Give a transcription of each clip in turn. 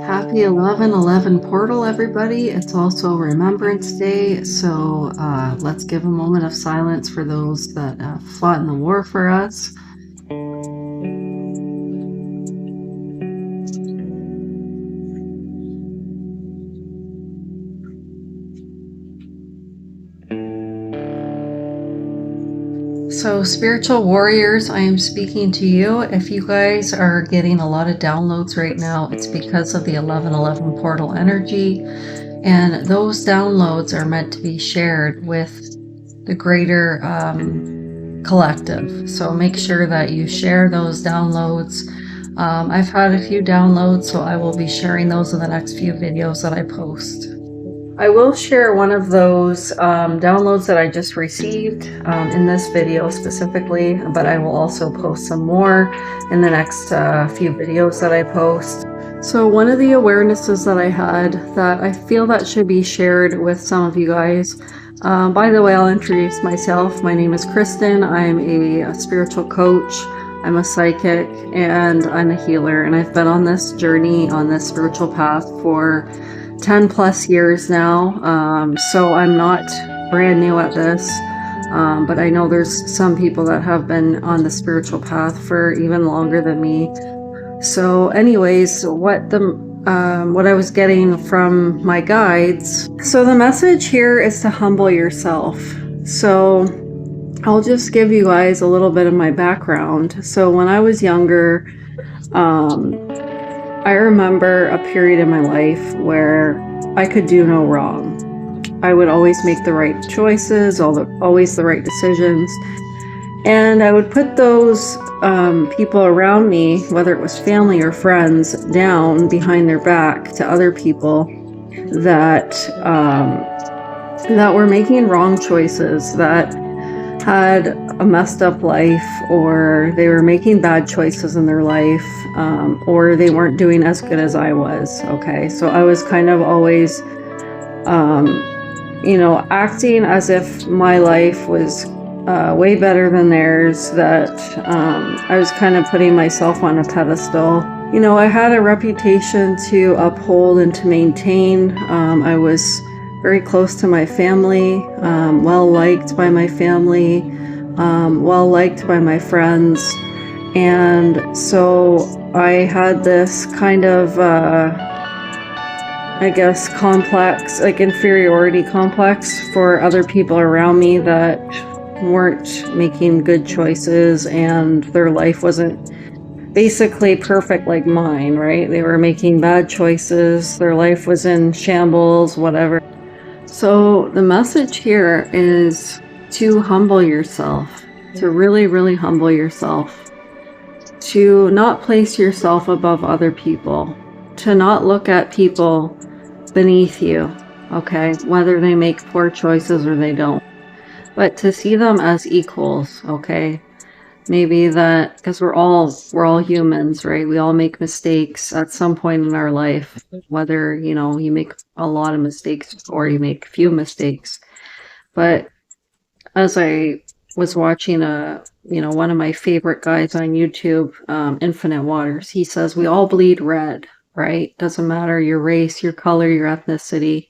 Happy 11/11 portal, everybody. It's also Remembrance Day, so let's give a moment of silence for those that fought in the war for us. So, spiritual warriors, I am speaking to you. If you guys are getting a lot of downloads right now, it's because of the 11/11 portal energy. And those downloads are meant to be shared with the greater collective. So make sure that you share those downloads. I've had a few downloads, so I will be sharing those in the next few videos that I post. I will share one of those downloads that I just received in this video specifically, but I will also post some more in the next few videos that I post. So one of the awarenesses that I had that I feel that should be shared with some of you guys. By the way, I'll introduce myself. My name is Kristen. I'm a spiritual coach. I'm a psychic and I'm a healer. And I've been on this journey, on this spiritual path for 10 plus years now. So I'm not brand new at this. But I know there's some people that have been on the spiritual path for even longer than me. So anyways, what I was getting from my guides. So the message here is to humble yourself. So I'll just give you guys a little bit of my background. So when I was younger, I remember a period in my life where I could do no wrong. I would always make the right choices, always the right decisions. And I would put those people around me, whether it was family or friends, down behind their back to other people that were making wrong choices, that had a messed up life, or they were making bad choices in their life, or they weren't doing as good as I was. Okay, so I was kind of always, acting as if my life was way better than theirs, that I was kind of putting myself on a pedestal. I had a reputation to uphold and to maintain. I was very close to my family, well liked by my family, well liked by my friends. And so I had this kind of, complex, like inferiority complex for other people around me that weren't making good choices, and their life wasn't basically perfect like mine, right? They were making bad choices, their life was in shambles, whatever. So the message here is to humble yourself, to really, really humble yourself, to not place yourself above other people, to not look at people beneath you, okay, whether they make poor choices or they don't, but to see them as equals, okay? Maybe that, because we're all humans, right? We all make mistakes at some point in our life, whether, you make a lot of mistakes or you make few mistakes. But as I was watching one of my favorite guys on YouTube, Infinite Waters, he says we all bleed red, right? Doesn't matter your race, your color, your ethnicity.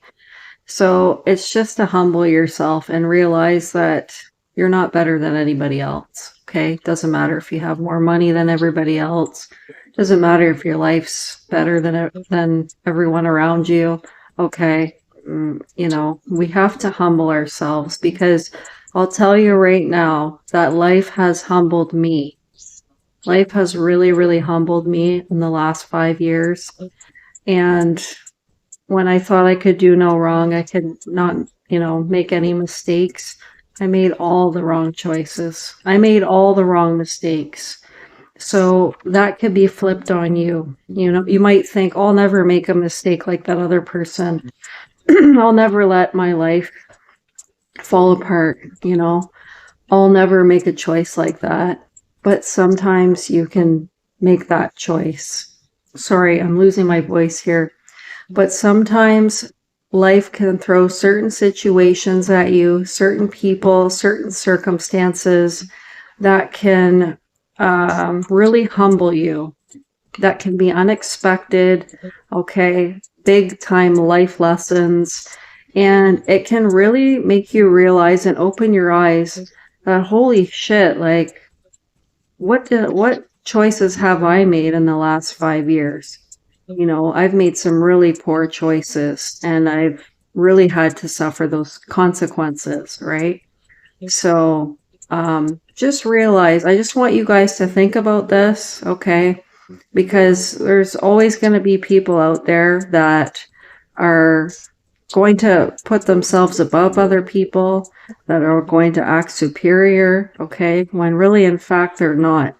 So it's just to humble yourself and realize that you're not better than anybody else, okay? Doesn't matter if you have more money than everybody else. Doesn't matter if your life's better than everyone around you, okay? We have to humble ourselves, because I'll tell you right now that life has humbled me. Life has really, really humbled me in the last 5 years. And when I thought I could do no wrong, I could not, make any mistakes, I made all the wrong choices. I made all the wrong mistakes. So that could be flipped on you. You might think, I'll never make a mistake like that other person. I'll never let my life fall apart. I'll never make a choice like that. But sometimes you can make that choice. Sorry, I'm losing my voice here. But sometimes life can throw certain situations at you, certain people, certain circumstances that can really humble you. that can be unexpected, okay, big time life lessons. And it can really make you realize and open your eyes that holy shit, like what choices have I made in the last 5 years? You know, I've made some really poor choices and I've really had to suffer those consequences, right? So just realize, I just want you guys to think about this, okay? Because there's always going to be people out there that are going to put themselves above other people, that are going to act superior, okay? When really, in fact, they're not.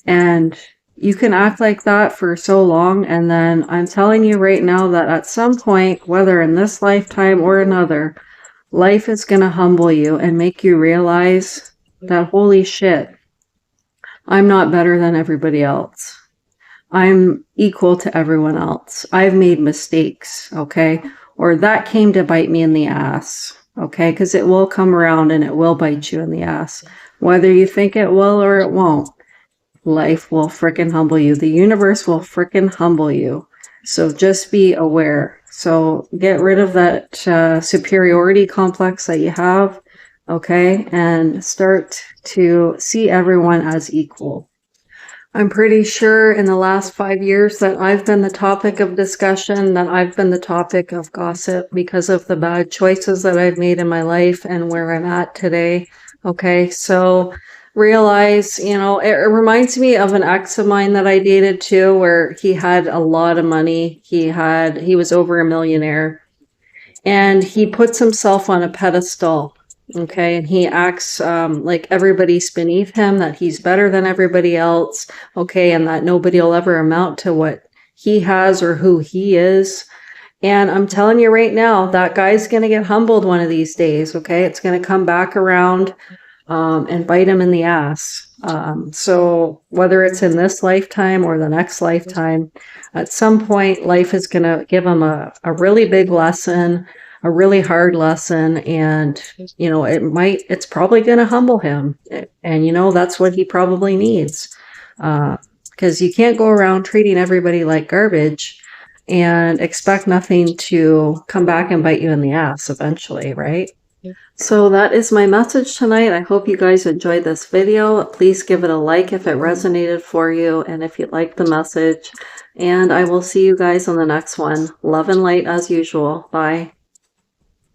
And you can act like that for so long, and then I'm telling you right now that at some point, whether in this lifetime or another, life is going to humble you and make you realize that, holy shit, I'm not better than everybody else. I'm equal to everyone else. I've made mistakes, okay? Or that came to bite me in the ass, okay? Because it will come around and it will bite you in the ass. Whether you think it will or it won't, life will frickin' humble you. The universe will frickin' humble you. So just be aware. So get rid of that superiority complex that you have, okay? And start to see everyone as equal. I'm pretty sure in the last 5 years that I've been the topic of discussion, that I've been the topic of gossip because of the bad choices that I've made in my life and where I'm at today. Okay, so realize, you know, it reminds me of an ex of mine that I dated too, where he had a lot of money. He was over a millionaire, and he puts himself on a pedestal. Okay, and he acts like everybody's beneath him, that he's better than everybody else, okay, and that nobody will ever amount to what he has or who he is. And I'm telling you right now, that guy's going to get humbled one of these days, okay? It's going to come back around and bite him in the ass. So whether it's in this lifetime or the next lifetime, at some point, life is going to give him a really big lesson, a really hard lesson, and you know, it's probably going to humble him, and you know, that's what he probably needs, because you can't go around treating everybody like garbage and expect nothing to come back and bite you in the ass eventually, right? So that is my message tonight. I hope you guys enjoyed this video. Please give it a like if it resonated for you and if you liked the message. And I will see you guys on the next one. Love and light as usual. Bye.